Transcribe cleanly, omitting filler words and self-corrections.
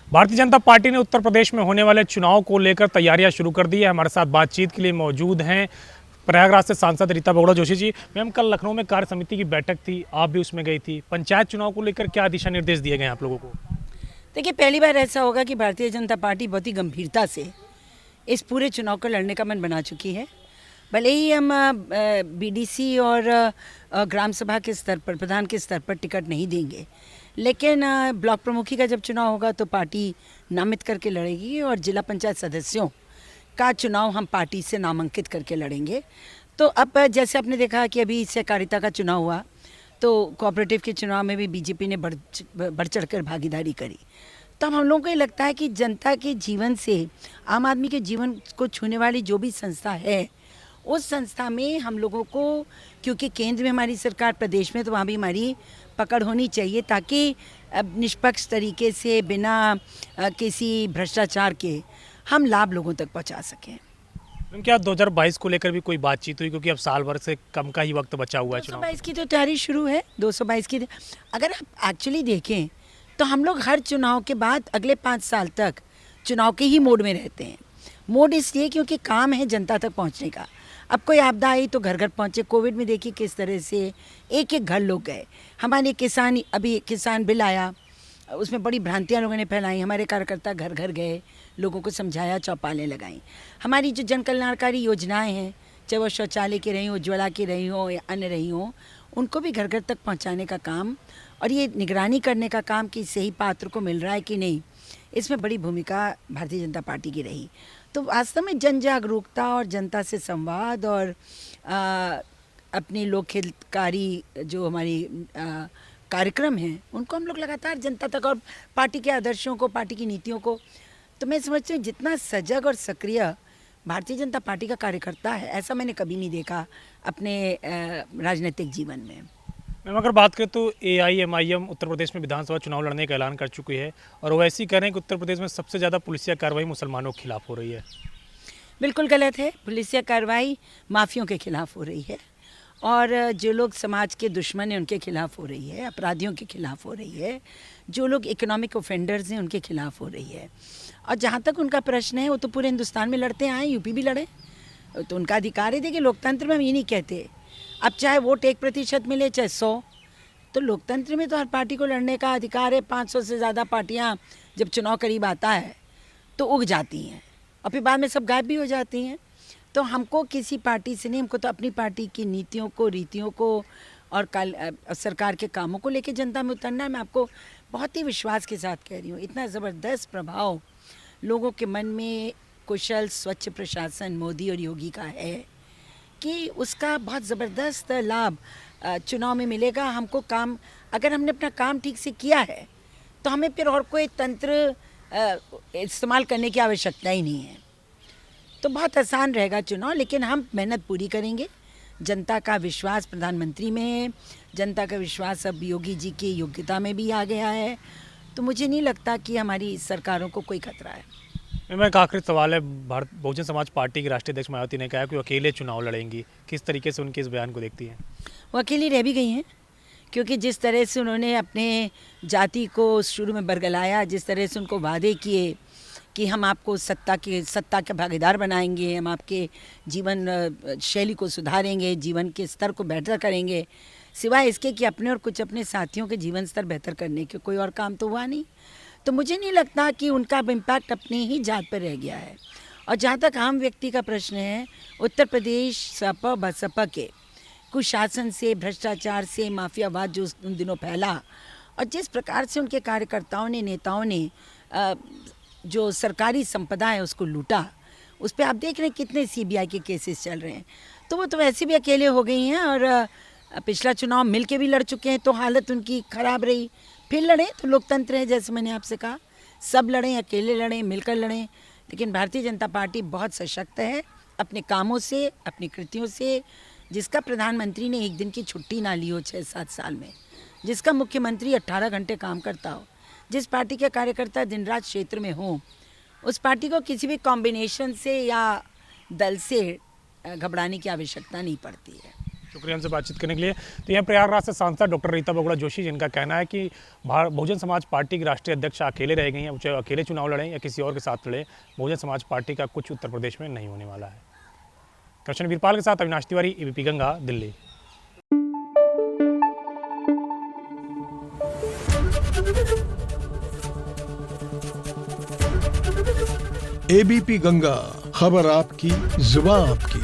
Bharatiya Janata party ने उत्तर प्रदेश में होने वाले चुनाव को लेकर तैयारियां शुरू कर दी है। हमारे साथ बातचीत के लिए मौजूद हैं प्रयागराज से सांसद रीता बहुगुणा जोशी जी। मैम, कल लखनऊ में कार्य समिति की बैठक थी, आप भी उसमें गई थी। पंचायत चुनाव को लेकर क्या दिशा निर्देश दिए गए आप लोगों को? देखिए, पहली बार ऐसा होगा कि भारतीय जनता पार्टी बहुत ही गंभीरता से इस पूरे चुनाव को लड़ने का मन बना चुकी है। भले ही हम बीडीसी और ग्राम सभा के स्तर पर, प्रधान के स्तर पर टिकट नहीं देंगे, लेकिन ब्लॉक प्रमुखी का जब चुनाव होगा तो पार्टी नामित करके लड़ेगी और जिला पंचायत सदस्यों का चुनाव हम पार्टी से नामांकित करके लड़ेंगे। तो अब जैसे आपने देखा कि अभी सहकारिता का चुनाव हुआ तो कोऑपरेटिव के चुनाव में भी बीजेपी ने बढ़ चढ़ कर भागीदारी करी। तो हम लोगों को ये लगता है कि जनता के जीवन से, आम आदमी के जीवन को छूने वाली जो भी संस्था है, उस संस्था में हम लोगों को, क्योंकि केंद्र में हमारी सरकार, प्रदेश में, तो वहाँ भी हमारी पकड़ होनी चाहिए ताकि निष्पक्ष तरीके से, बिना किसी भ्रष्टाचार के, हम लाभ लोगों तक पहुँचा सकें। क्या 2022 को लेकर भी कोई बातचीत हुई, क्योंकि अब साल भर से कम का ही वक्त बचा हुआ है चुनाव? 222 की तो तैयारी शुरू है। 222 की अगर आप एक्चुअली देखें तो हम लोग हर चुनाव के बाद अगले 5 साल तक चुनाव के ही मोड में रहते हैं। मोड इसलिए क्योंकि काम है जनता तक पहुंचने का। अब कोई आपदा आई तो घर घर पहुंचे। कोविड में देखिए किस तरह से एक एक घर लोग गए। हमारे किसान, अभी किसान बिल आया, उसमें बड़ी भ्रांतियां लोगों ने फैलाई। हमारे कार्यकर्ता घर घर गए, लोगों को समझाया, चौपालें लगाई। हमारी जो जन कल्याणकारी योजनाएं हैं, चाहे वो शौचालय की रही हो, उज्ज्वला की रही हो या अन्य रही हो, उनको भी घर घर तक पहुंचाने का काम और ये निगरानी करने का काम कि सही पात्र को मिल रहा है कि नहीं, इसमें बड़ी भूमिका भारतीय जनता पार्टी की रही। तो वास्तव में जन जागरूकता और जनता से संवाद और अपनी लोक हितकारी जो हमारी कार्यक्रम हैं, उनको हम लोग लगातार जनता तक, और पार्टी के आदर्शों को, पार्टी की नीतियों को, तो मैं समझती हूँ जितना सजग और सक्रिय भारतीय जनता पार्टी का कार्यकर्ता है, ऐसा मैंने कभी नहीं देखा अपने राजनीतिक जीवन में। मैम, अगर बात करें तो AIMIM उत्तर प्रदेश में विधानसभा चुनाव लड़ने का ऐलान कर चुकी है और वैसे ही कह रहे हैं कि उत्तर प्रदेश में सबसे ज़्यादा पुलिसिया कार्रवाई मुसलमानों के खिलाफ हो रही है। बिल्कुल गलत है। पुलिसिया कार्रवाई माफियों के खिलाफ हो रही है और जो लोग समाज के दुश्मन हैं उनके खिलाफ हो रही है, अपराधियों के खिलाफ हो रही है, जो लोग इकोनॉमिक ऑफेंडर्स हैं उनके खिलाफ हो रही है। और जहाँ तक उनका प्रश्न है, वो तो पूरे हिंदुस्तान में लड़ते आए, यूपी भी लड़े, तो उनका अधिकार है। देखिए, लोकतंत्र में हम ये नहीं कहते अब चाहे वोट 1% मिले चाहे 100, तो लोकतंत्र में तो हर पार्टी को लड़ने का अधिकार है। 500 से ज़्यादा पार्टियाँ जब चुनाव करीब आता है तो उग जाती हैं और फिर बाद में सब गायब भी हो जाती हैं। तो हमको किसी पार्टी से नहीं, हमको तो अपनी पार्टी की नीतियों को, रीतियों को और सरकार के कामों को लेके जनता में उतरना है। मैं आपको बहुत ही विश्वास के साथ कह रही हूँ, इतना ज़बरदस्त प्रभाव लोगों के मन में कुशल स्वच्छ प्रशासन मोदी और योगी का है कि उसका बहुत ज़बरदस्त लाभ चुनाव में मिलेगा। हमको काम, अगर हमने अपना काम ठीक से किया है तो हमें फिर और कोई तंत्र इस्तेमाल करने की आवश्यकता ही नहीं है। तो बहुत आसान रहेगा चुनाव, लेकिन हम मेहनत पूरी करेंगे। जनता का विश्वास प्रधानमंत्री में है, जनता का विश्वास अब योगी जी की योग्यता में भी आ गया है। तो मुझे नहीं लगता कि हमारी सरकारों को कोई खतरा है। मैं एक आखिरी सवाल है, भारत बहुजन समाज पार्टी की राष्ट्रीय अध्यक्ष मायावती ने कहा कि वो अकेले चुनाव लड़ेंगी, किस तरीके से उनके इस बयान को देखती हैं? वो अकेली रह भी गई हैं, क्योंकि जिस तरह से उन्होंने अपने जाति को शुरू में बरगलाया, जिस तरह से उनको वादे किए कि हम आपको सत्ता के भागीदार बनाएंगे, हम आपके जीवन शैली को सुधारेंगे, जीवन के स्तर को बेहतर करेंगे, सिवाय इसके कि अपने और कुछ अपने साथियों के जीवन स्तर बेहतर करने के कोई और काम तो हुआ नहीं। तो मुझे नहीं लगता कि उनका इम्पैक्ट अपनी ही जात पर रह गया है। और जहाँ तक आम व्यक्ति का प्रश्न है, उत्तर प्रदेश सपा बसपा के कुशासन से, भ्रष्टाचार से, माफियावाद जो उन दिनों फैला और जिस प्रकार से उनके कार्यकर्ताओं ने, नेताओं ने जो सरकारी संपदा है उसको लूटा, उस पर आप देख रहे हैं कितने CBI के केसेस चल रहे हैं। तो वो तो वैसे भी अकेले हो गई हैं और पिछला चुनाव मिल के भी लड़ चुके हैं तो हालत उनकी ख़राब रही। फिर लड़ें तो लोकतंत्र है, जैसे मैंने आपसे कहा, सब लड़ें, अकेले लड़ें, मिलकर लड़ें, लेकिन भारतीय जनता पार्टी बहुत सशक्त है अपने कामों से, अपनी कृतियों से। जिसका प्रधानमंत्री ने एक दिन की छुट्टी ना ली हो 6-7 साल में, जिसका मुख्यमंत्री 18 घंटे काम करता हो, जिस पार्टी के कार्यकर्ता दिन रात क्षेत्र में हों, उस पार्टी को किसी भी कॉम्बिनेशन से या दल से घबराने की आवश्यकता नहीं पड़ती है। शुक्रिया हमसे बातचीत करने के लिए। तो यहाँ प्रयागराज से सांसद डॉक्टर रीता बहुगुणा जोशी, जिनका कहना है कि बहुजन समाज पार्टी की राष्ट्रीय अध्यक्ष अकेले रह गई हैं, चाहे अकेले चुनाव लड़ें या किसी और के साथ लड़े, बहुजन समाज पार्टी का कुछ उत्तर प्रदेश में नहीं होने वाला है। कृष्ण वीरपाल के साथ अविनाश तिवारी, एबीपी गंगा, दिल्ली। एबीपी गंगा, खबर आपकी, जुबान आपकी।